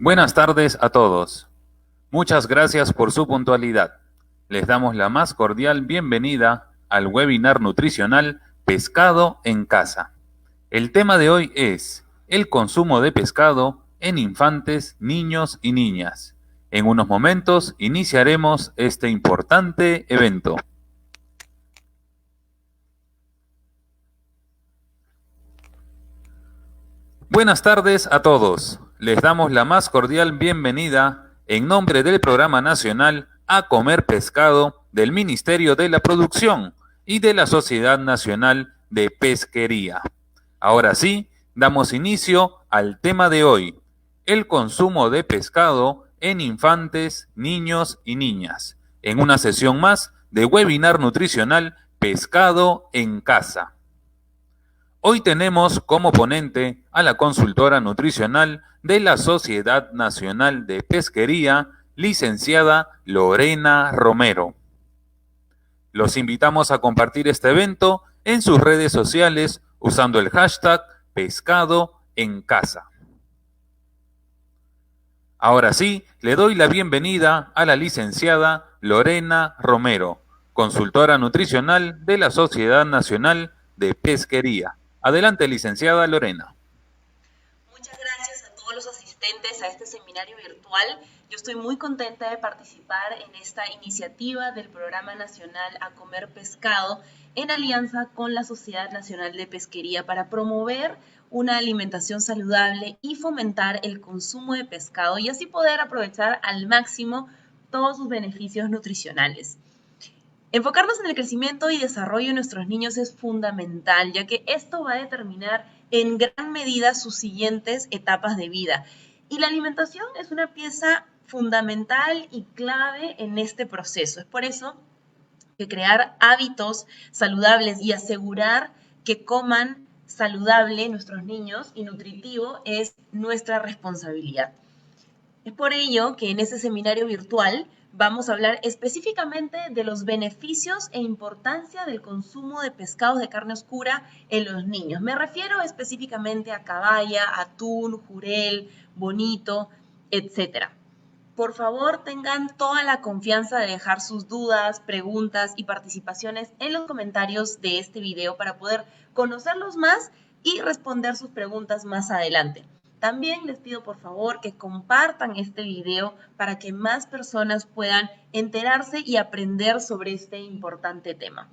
Buenas tardes a todos. Muchas gracias por su puntualidad. Les damos la más cordial bienvenida al webinar nutricional Pescado en Casa. El tema de hoy es el consumo de pescado en infantes, niños y niñas. En unos momentos iniciaremos este importante evento. Buenas tardes a todos. Les damos la más cordial bienvenida en nombre del Programa Nacional A Comer Pescado del Ministerio de la Producción y de la Sociedad Nacional de Pesquería. Ahora sí, damos inicio al tema de hoy, el consumo de pescado en infantes, niños y niñas, en una sesión más de webinar nutricional Pescado en Casa. Hoy tenemos como ponente a la consultora nutricional de la Sociedad Nacional de Pesquería, licenciada Lorena Romero. Los invitamos a compartir este evento en sus redes sociales usando el hashtag Pescado en Casa. Ahora sí, le doy la bienvenida a la licenciada Lorena Romero, consultora nutricional de la Sociedad Nacional de Pesquería. Adelante, licenciada Lorena. Muchas gracias a todos los asistentes a este seminario virtual. Yo estoy muy contenta de participar en esta iniciativa del Programa Nacional A Comer Pescado en alianza con la Sociedad Nacional de Pesquería para promover una alimentación saludable y fomentar el consumo de pescado y así poder aprovechar al máximo todos sus beneficios nutricionales. Enfocarnos en el crecimiento y desarrollo de nuestros niños es fundamental, ya que esto va a determinar en gran medida sus siguientes etapas de vida. Y la alimentación es una pieza fundamental y clave en este proceso. Es por eso que crear hábitos saludables y asegurar que coman saludable nuestros niños y nutritivo es nuestra responsabilidad. Es por ello que en este seminario virtual vamos a hablar específicamente de los beneficios e importancia del consumo de pescados de carne oscura en los niños. Me refiero específicamente a caballa, atún, jurel, bonito, etc. Por favor, tengan toda la confianza de dejar sus dudas, preguntas y participaciones en los comentarios de este video para poder conocerlos más y responder sus preguntas más adelante. También les pido por favor que compartan este video para que más personas puedan enterarse y aprender sobre este importante tema.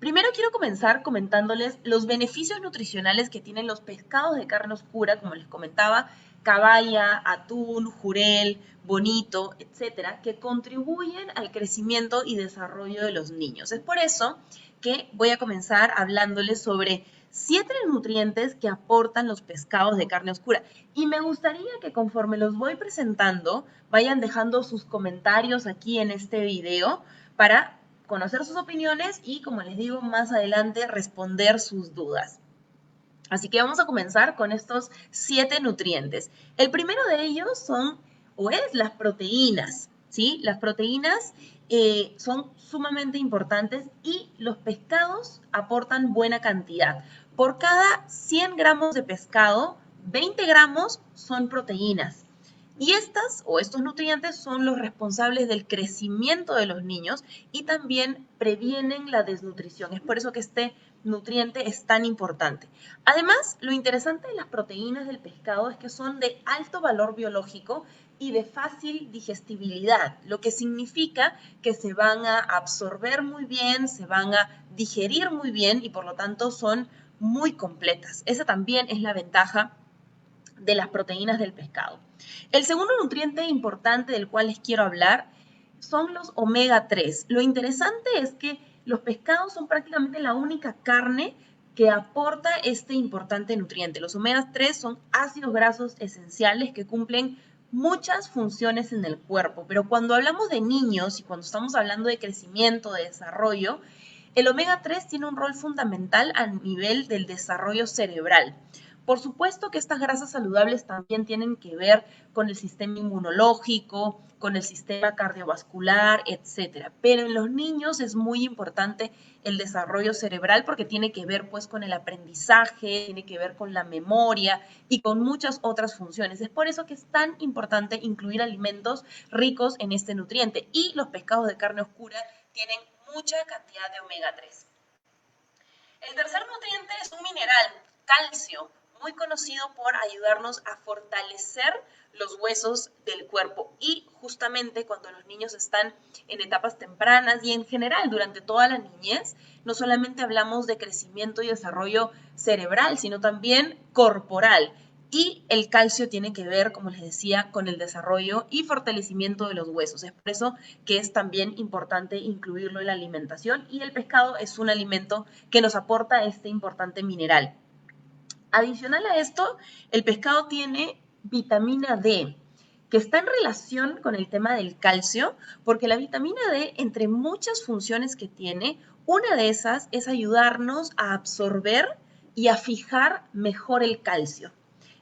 Primero quiero comenzar comentándoles los beneficios nutricionales que tienen los pescados de carne oscura, como les comentaba, caballa, atún, jurel, bonito, etcétera, que contribuyen al crecimiento y desarrollo de los niños. Es por eso que voy a comenzar hablándoles sobre 7 nutrientes que aportan los pescados de carne oscura. Y me gustaría que conforme los voy presentando, vayan dejando sus comentarios aquí en este video para conocer sus opiniones y, como les digo, más adelante responder sus dudas. Así que vamos a comenzar con estos 7 nutrientes. El primero de ellos son o es las proteínas, ¿sí? Las proteínas son sumamente importantes y los pescados aportan buena cantidad. Por cada 100 gramos de pescado, 20 gramos son proteínas. Y estos nutrientes son los responsables del crecimiento de los niños y también previenen la desnutrición. Es por eso que este nutriente es tan importante. Además, lo interesante de las proteínas del pescado es que son de alto valor biológico y de fácil digestibilidad, lo que significa que se van a absorber muy bien, se van a digerir muy bien y por lo tanto son muy completas. Esa también es la ventaja de las proteínas del pescado. El segundo nutriente importante del cual les quiero hablar son los omega 3. Lo interesante es que los pescados son prácticamente la única carne que aporta este importante nutriente. Los omega 3 son ácidos grasos esenciales que cumplen muchas funciones en el cuerpo, pero cuando hablamos de niños y cuando estamos hablando de crecimiento, de desarrollo, el omega 3 tiene un rol fundamental a nivel del desarrollo cerebral. Por supuesto que estas grasas saludables también tienen que ver con el sistema inmunológico, con el sistema cardiovascular, etcétera. Pero en los niños es muy importante el desarrollo cerebral porque tiene que ver pues con el aprendizaje, tiene que ver con la memoria y con muchas otras funciones. Es por eso que es tan importante incluir alimentos ricos en este nutriente, y los pescados de carne oscura tienen mucha cantidad de omega 3. El tercer nutriente es un mineral, calcio, muy conocido por ayudarnos a fortalecer los huesos del cuerpo, y justamente cuando los niños están en etapas tempranas y en general durante toda la niñez, no solamente hablamos de crecimiento y desarrollo cerebral, sino también corporal. Y el calcio tiene que ver, como les decía, con el desarrollo y fortalecimiento de los huesos. Es por eso que es también importante incluirlo en la alimentación, y el pescado es un alimento que nos aporta este importante mineral. Adicional a esto, el pescado tiene vitamina D, que está en relación con el tema del calcio, porque la vitamina D, entre muchas funciones que tiene, una de esas es ayudarnos a absorber y a fijar mejor el calcio.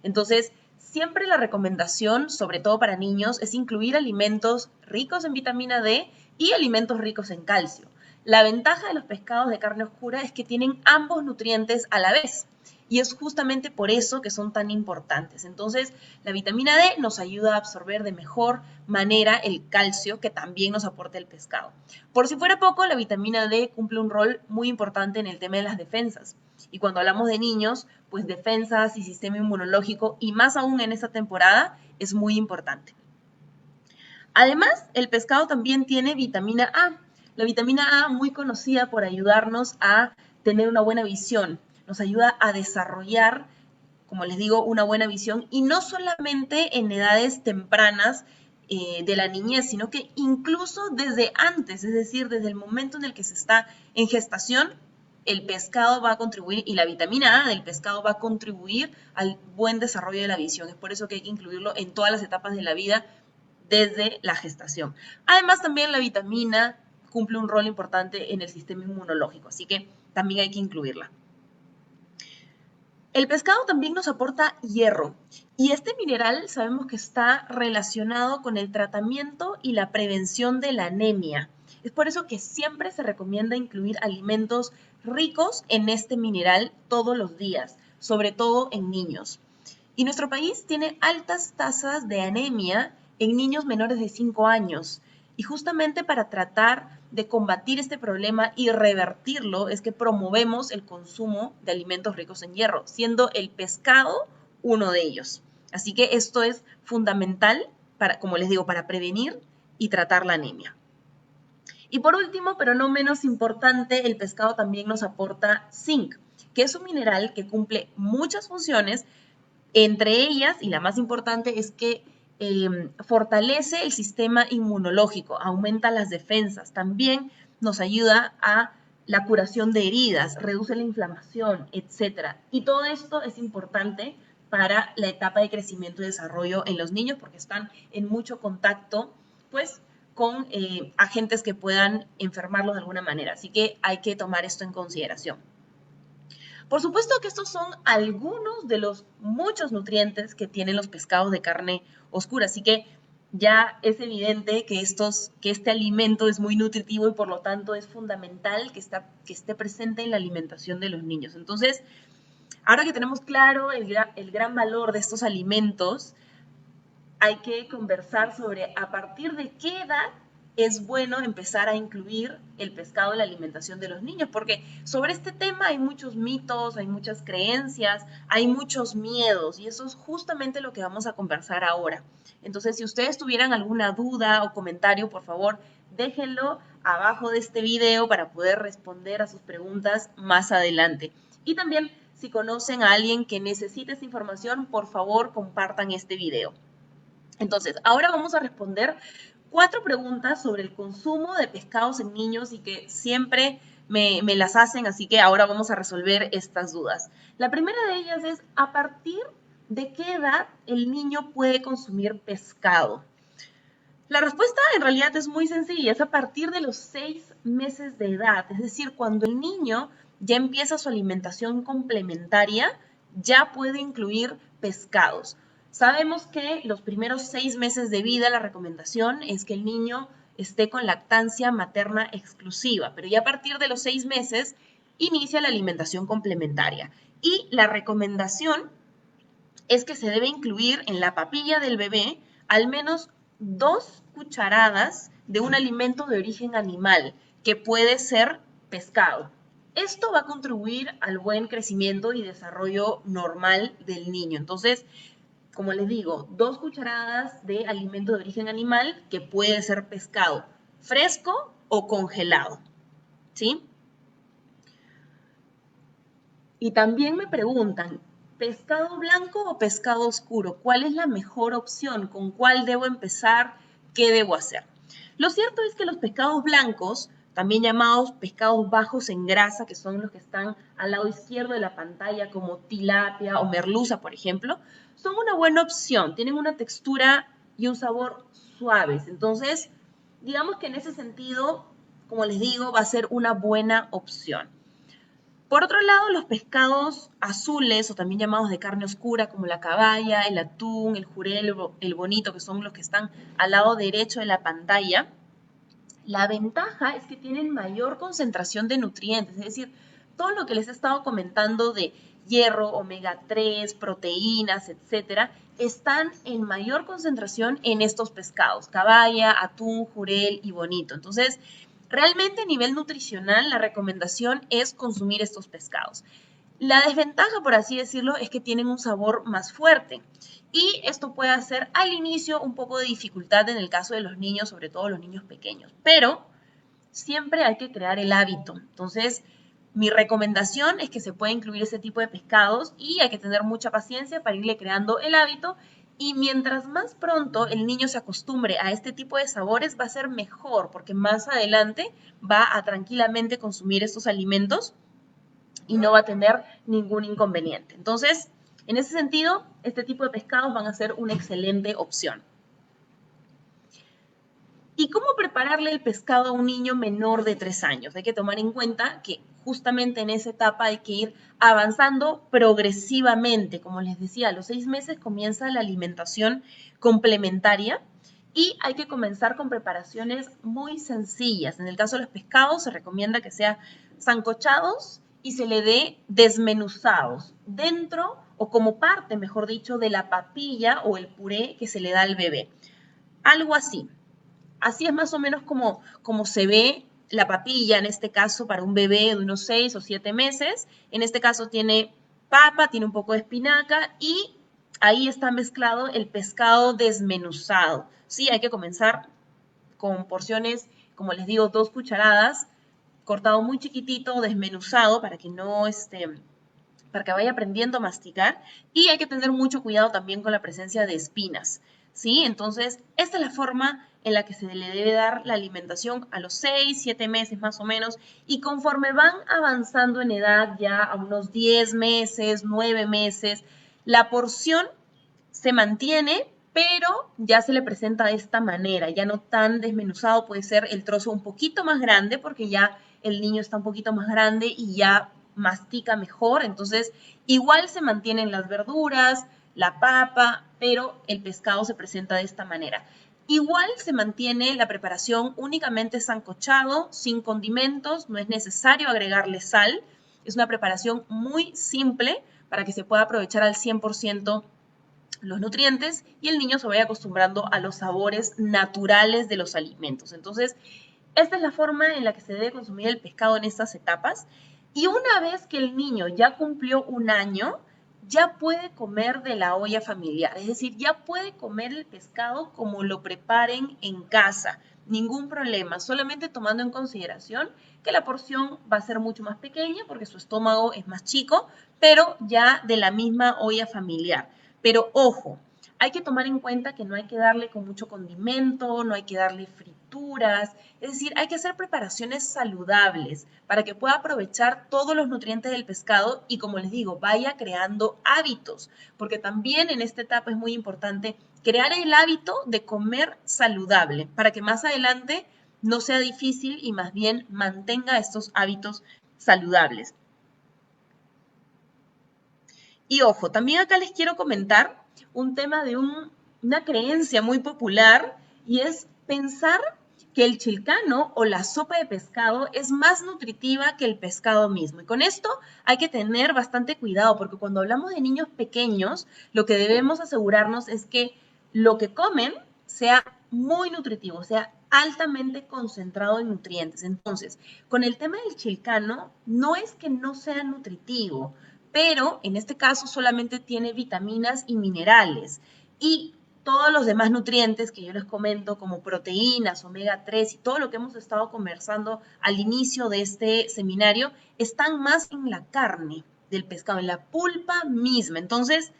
Entonces, siempre la recomendación, sobre todo para niños, es incluir alimentos ricos en vitamina D y alimentos ricos en calcio. La ventaja de los pescados de carne oscura es que tienen ambos nutrientes a la vez, y es justamente por eso que son tan importantes. Entonces, la vitamina D nos ayuda a absorber de mejor manera el calcio que también nos aporta el pescado. Por si fuera poco, la vitamina D cumple un rol muy importante en el tema de las defensas. Y cuando hablamos de niños, pues defensas y sistema inmunológico, y más aún en esta temporada, es muy importante. Además, el pescado también tiene vitamina A. La vitamina A, muy conocida por ayudarnos a tener una buena visión, nos ayuda a desarrollar, como les digo, una buena visión, y no solamente en edades tempranas de la niñez, sino que incluso desde antes, es decir, desde el momento en el que se está en gestación, el pescado va a contribuir, y la vitamina A del pescado va a contribuir al buen desarrollo de la visión. Es por eso que hay que incluirlo en todas las etapas de la vida desde la gestación. Además, también la vitamina cumple un rol importante en el sistema inmunológico, así que también hay que incluirla. El pescado también nos aporta hierro, y este mineral sabemos que está relacionado con el tratamiento y la prevención de la anemia. Es por eso que siempre se recomienda incluir alimentos ricos en este mineral todos los días, sobre todo en niños. Y nuestro país tiene altas tasas de anemia en niños menores de 5 años. Y justamente para tratar de combatir este problema y revertirlo es que promovemos el consumo de alimentos ricos en hierro, siendo el pescado uno de ellos. Así que esto es fundamental para, como les digo, para prevenir y tratar la anemia. Y por último, pero no menos importante, el pescado también nos aporta zinc, que es un mineral que cumple muchas funciones. Entre ellas, y la más importante, es que fortalece el sistema inmunológico, aumenta las defensas, también nos ayuda a la curación de heridas, reduce la inflamación, etc. Y todo esto es importante para la etapa de crecimiento y desarrollo en los niños, porque están en mucho contacto, pues, con agentes que puedan enfermarlos de alguna manera. Así que hay que tomar esto en consideración. Por supuesto que estos son algunos de los muchos nutrientes que tienen los pescados de carne oscura, así que ya es evidente que este alimento es muy nutritivo y por lo tanto es fundamental que esté presente en la alimentación de los niños. Entonces, ahora que tenemos claro el gran valor de estos alimentos, hay que conversar sobre a partir de qué edad es bueno empezar a incluir el pescado en la alimentación de los niños, porque sobre este tema hay muchos mitos, hay muchas creencias, hay muchos miedos, y eso es justamente lo que vamos a conversar ahora. Entonces, si ustedes tuvieran alguna duda o comentario, por favor, déjenlo abajo de este video para poder responder a sus preguntas más adelante. Y también, si conocen a alguien que necesite esta información, por favor, compartan este video. Entonces, ahora vamos a responder 4 preguntas sobre el consumo de pescados en niños y que siempre me las hacen, así que ahora vamos a resolver estas dudas. La primera de ellas es, ¿a partir de qué edad el niño puede consumir pescado? La respuesta en realidad es muy sencilla, es a partir de los 6 meses de edad, es decir, cuando el niño ya empieza su alimentación complementaria, ya puede incluir pescados. Sabemos que los primeros 6 meses de vida la recomendación es que el niño esté con lactancia materna exclusiva, pero ya a partir de los 6 meses inicia la alimentación complementaria. Y la recomendación es que se debe incluir en la papilla del bebé al menos 2 cucharadas de un alimento de origen animal, que puede ser pescado. Esto va a contribuir al buen crecimiento y desarrollo normal del niño. Entonces, como les digo, 2 cucharadas de alimento de origen animal, que puede ser pescado fresco o congelado, ¿sí? Y también me preguntan, ¿pescado blanco o pescado oscuro? ¿Cuál es la mejor opción? ¿Con cuál debo empezar? ¿Qué debo hacer? Lo cierto es que los pescados blancos, también llamados pescados bajos en grasa, que son los que están al lado izquierdo de la pantalla, como tilapia o merluza, por ejemplo, son una buena opción. Tienen una textura y un sabor suaves. Entonces, digamos que en ese sentido, como les digo, va a ser una buena opción. Por otro lado, los pescados azules, o también llamados de carne oscura, como la caballa, el atún, el jurel, el bonito, que son los que están al lado derecho de la pantalla, la ventaja es que tienen mayor concentración de nutrientes, es decir, todo lo que les he estado comentando de hierro, omega 3, proteínas, etcétera, están en mayor concentración en estos pescados, caballa, atún, jurel y bonito. Entonces, realmente a nivel nutricional, la recomendación es consumir estos pescados. La desventaja, por así decirlo, es que tienen un sabor más fuerte. Y esto puede hacer al inicio un poco de dificultad en el caso de los niños, sobre todo los niños pequeños. Pero siempre hay que crear el hábito. Entonces, mi recomendación es que se pueda incluir ese tipo de pescados y hay que tener mucha paciencia para irle creando el hábito. Y mientras más pronto el niño se acostumbre a este tipo de sabores, va a ser mejor, porque más adelante va a tranquilamente consumir estos alimentos y no va a tener ningún inconveniente. Entonces, en ese sentido, este tipo de pescados van a ser una excelente opción. ¿Y cómo prepararle el pescado a un niño menor de 3 años? Hay que tomar en cuenta que justamente en esa etapa hay que ir avanzando progresivamente. Como les decía, a los 6 meses comienza la alimentación complementaria y hay que comenzar con preparaciones muy sencillas. En el caso de los pescados se recomienda que sean sancochados y se le dé desmenuzados dentro o como parte, mejor dicho, de la papilla o el puré que se le da al bebé. Algo así. Así es más o menos como se ve la papilla, en este caso para un bebé de unos 6 o 7 meses. En este caso tiene papa, tiene un poco de espinaca y ahí está mezclado el pescado desmenuzado. Sí, hay que comenzar con porciones, como les digo, 2 cucharadas, cortado muy chiquitito, desmenuzado para que no para que vaya aprendiendo a masticar, y hay que tener mucho cuidado también con la presencia de espinas, ¿sí? Entonces, esta es la forma en la que se le debe dar la alimentación a los 6, 7 meses más o menos, y conforme van avanzando en edad, ya a unos 10 meses, 9 meses, la porción se mantiene, pero ya se le presenta de esta manera, ya no tan desmenuzado, puede ser el trozo un poquito más grande, porque ya el niño está un poquito más grande y ya mastica mejor, entonces igual se mantienen las verduras, la papa, pero el pescado se presenta de esta manera. Igual se mantiene la preparación únicamente sancochado, sin condimentos, no es necesario agregarle sal, es una preparación muy simple para que se pueda aprovechar al 100% los nutrientes y el niño se vaya acostumbrando a los sabores naturales de los alimentos. Entonces, esta es la forma en la que se debe consumir el pescado en estas etapas. Y una vez que el niño ya cumplió 1 año, ya puede comer de la olla familiar. Es decir, ya puede comer el pescado como lo preparen en casa. Ningún problema, solamente tomando en consideración que la porción va a ser mucho más pequeña porque su estómago es más chico, pero ya de la misma olla familiar. Pero ojo, hay que tomar en cuenta que no hay que darle con mucho condimento, no hay que darle frituras, es decir, hay que hacer preparaciones saludables para que pueda aprovechar todos los nutrientes del pescado y, como les digo, vaya creando hábitos, porque también en esta etapa es muy importante crear el hábito de comer saludable para que más adelante no sea difícil y más bien mantenga estos hábitos saludables. Y ojo, también acá les quiero comentar un tema de una creencia muy popular y es pensar que el chilcano o la sopa de pescado es más nutritiva que el pescado mismo. Y con esto hay que tener bastante cuidado porque cuando hablamos de niños pequeños, lo que debemos asegurarnos es que lo que comen sea muy nutritivo, sea altamente concentrado en nutrientes. Entonces, con el tema del chilcano, no es que no sea nutritivo, pero en este caso solamente tiene vitaminas y minerales. Y todos los demás nutrientes que yo les comento, como proteínas, omega 3 y todo lo que hemos estado conversando al inicio de este seminario, están más en la carne del pescado, en la pulpa misma. Entonces,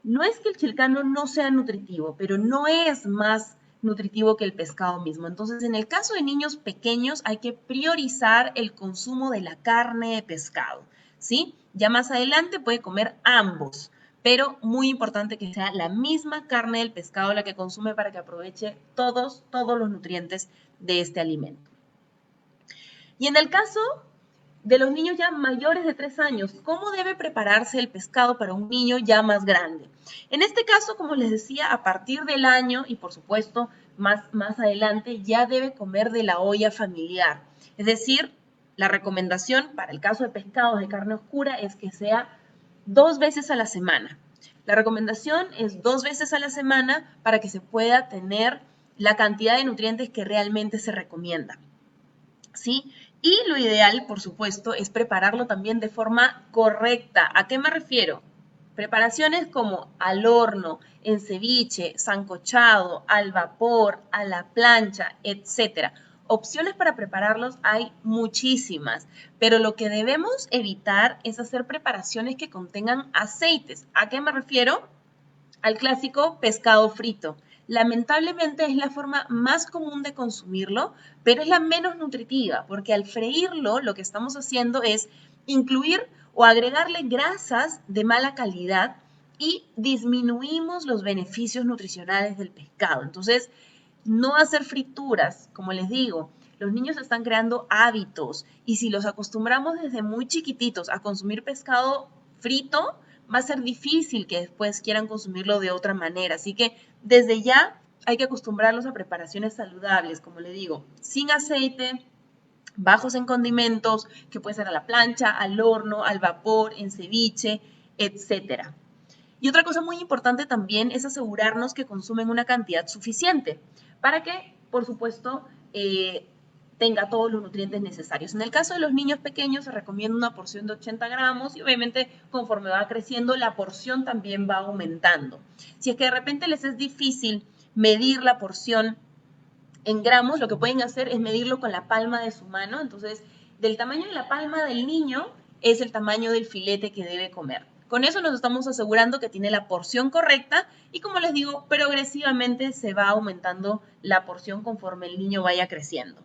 no es que el chilcano no sea nutritivo, pero no es más nutritivo que el pescado mismo. Entonces, en el caso de niños pequeños, hay que priorizar el consumo de la carne de pescado, ¿sí? Ya más adelante puede comer ambos, pero muy importante que sea la misma carne del pescado la que consume para que aproveche todos los nutrientes de este alimento. Y en el caso de los niños ya mayores de 3 años, ¿cómo debe prepararse el pescado para un niño ya más grande? En este caso, como les decía, a partir del año y por supuesto más adelante, ya debe comer de la olla familiar. Es decir, la recomendación para el caso de pescados de carne oscura es que sea 2 veces a la semana. La recomendación es 2 veces a la semana para que se pueda tener la cantidad de nutrientes que realmente se recomienda, ¿sí? Y lo ideal, por supuesto, es prepararlo también de forma correcta. ¿A qué me refiero? Preparaciones como al horno, en ceviche, sancochado, al vapor, a la plancha, etc. Opciones para prepararlos hay muchísimas, pero lo que debemos evitar es hacer preparaciones que contengan aceites. ¿A qué me refiero? Al clásico pescado frito. Lamentablemente es la forma más común de consumirlo, pero es la menos nutritiva, porque al freírlo lo que estamos haciendo es incluir o agregarle grasas de mala calidad y disminuimos los beneficios nutricionales del pescado. Entonces, no hacer frituras, como les digo, los niños están creando hábitos y si los acostumbramos desde muy chiquititos a consumir pescado frito, va a ser difícil que después quieran consumirlo de otra manera. Así que desde ya hay que acostumbrarlos a preparaciones saludables, como le digo, sin aceite, bajos en condimentos, que puede ser a la plancha, al horno, al vapor, en ceviche, etcétera. Y otra cosa muy importante también es asegurarnos que consumen una cantidad suficiente para que, por supuesto, tenga todos los nutrientes necesarios. En el caso de los niños pequeños se recomienda una porción de 80 gramos y obviamente conforme va creciendo la porción también va aumentando. Si es que de repente les es difícil medir la porción en gramos, lo que pueden hacer es medirlo con la palma de su mano. Entonces, del tamaño de la palma del niño es el tamaño del filete que debe comer. Con eso nos estamos asegurando que tiene la porción correcta y, como les digo, progresivamente se va aumentando la porción conforme el niño vaya creciendo.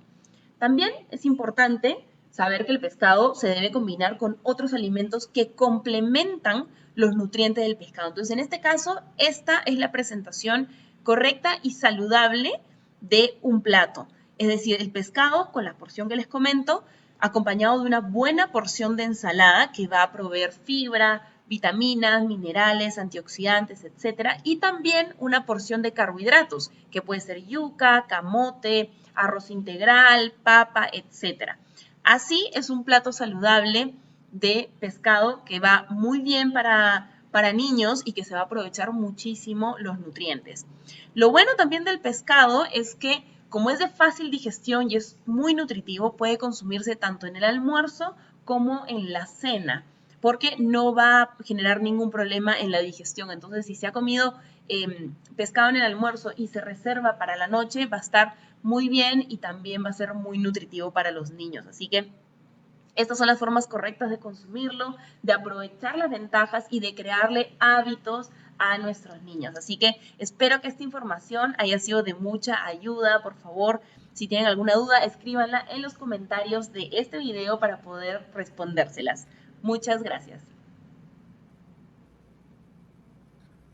También es importante saber que el pescado se debe combinar con otros alimentos que complementan los nutrientes del pescado. Entonces, en este caso, esta es la presentación correcta y saludable de un plato. Es decir, el pescado con la porción que les comento, acompañado de una buena porción de ensalada que va a proveer fibra, vitaminas, minerales, antioxidantes, etcétera, y también una porción de carbohidratos, que puede ser yuca, camote, arroz integral, papa, etcétera. Así es un plato saludable de pescado que va muy bien para niños y que se va a aprovechar muchísimo los nutrientes. Lo bueno también del pescado es que como es de fácil digestión y es muy nutritivo, puede consumirse tanto en el almuerzo como en la cena, porque no va a generar ningún problema en la digestión. Entonces, si se ha comido pescado en el almuerzo y se reserva para la noche, va a estar muy bien y también va a ser muy nutritivo para los niños. Así que estas son las formas correctas de consumirlo, de aprovechar las ventajas y de crearle hábitos a nuestros niños. Así que espero que esta información haya sido de mucha ayuda. Por favor, si tienen alguna duda, escríbanla en los comentarios de este video para poder respondérselas. Muchas gracias.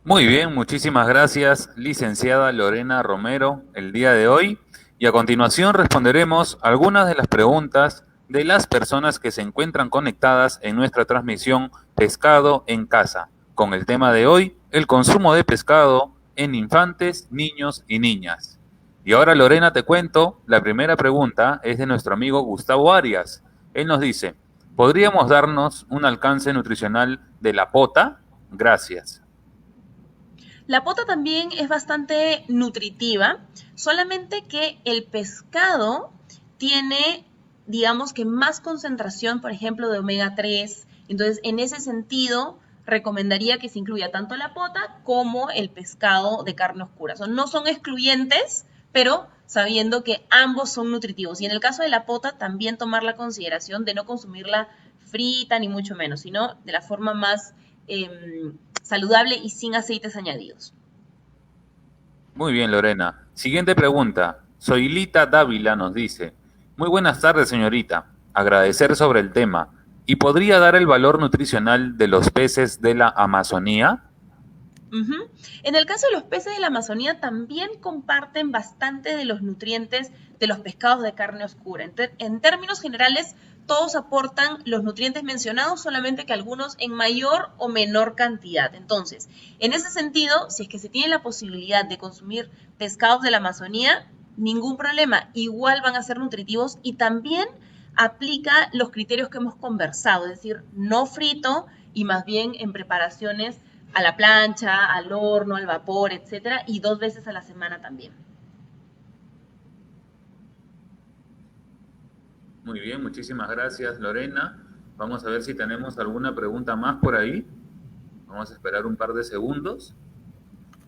Muy bien, muchísimas gracias, licenciada Lorena Romero, el día de hoy. Y a continuación responderemos algunas de las preguntas de las personas que se encuentran conectadas en nuestra transmisión Pescado en Casa, con el tema de hoy, el consumo de pescado en infantes, niños y niñas. Y ahora, Lorena, te cuento, la primera pregunta es de nuestro amigo Gustavo Arias. Él nos dice, ¿podríamos darnos un alcance nutricional de la pota? Gracias. La pota también es bastante nutritiva, solamente que el pescado tiene, digamos que más concentración, por ejemplo, de omega 3. Entonces, en ese sentido, recomendaría que se incluya tanto la pota como el pescado de carne oscura. No son excluyentes, pero sabiendo que ambos son nutritivos. Y en el caso de la pota, también tomar la consideración de no consumirla frita, ni mucho menos, sino de la forma más saludable y sin aceites añadidos. Muy bien, Lorena. Siguiente pregunta. Soilita Dávila nos dice, muy buenas tardes, señorita. Agradecer sobre el tema. ¿Y podría dar el valor nutricional de los peces de la Amazonía? En el caso de los peces de la Amazonía también comparten bastante de los nutrientes de los pescados de carne oscura. En términos generales, todos aportan los nutrientes mencionados, solamente que algunos en mayor o menor cantidad. Entonces, en ese sentido, si es que se tiene la posibilidad de consumir pescados de la Amazonía, ningún problema, igual van a ser nutritivos y también aplica los criterios que hemos conversado, es decir, no frito y más bien en preparaciones a la plancha, al horno, al vapor, etcétera, y 2 veces a la semana también. Muy bien, muchísimas gracias, Lorena. Vamos a ver si tenemos alguna pregunta más por ahí. Vamos a esperar un par de segundos.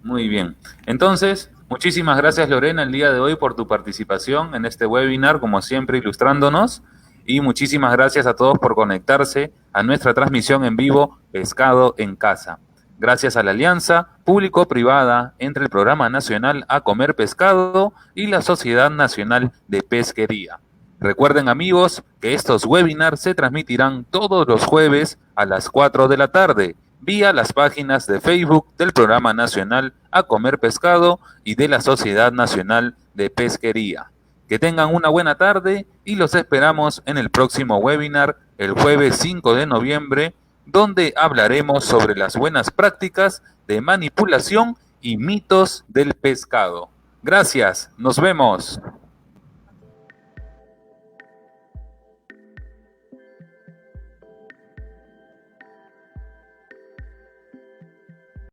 Muy bien. Entonces, muchísimas gracias, Lorena, el día de hoy por tu participación en este webinar, como siempre, ilustrándonos. Y muchísimas gracias a todos por conectarse a nuestra transmisión en vivo Pescado en Casa. Gracias a la alianza público-privada entre el Programa Nacional a Comer Pescado y la Sociedad Nacional de Pesquería. Recuerden, amigos, que estos webinars se transmitirán todos los jueves a las 4 de la tarde, vía las páginas de Facebook del Programa Nacional a Comer Pescado y de la Sociedad Nacional de Pesquería. Que tengan una buena tarde y los esperamos en el próximo webinar el jueves 5 de noviembre, donde hablaremos sobre las buenas prácticas de manipulación y mitos del pescado. Gracias, nos vemos.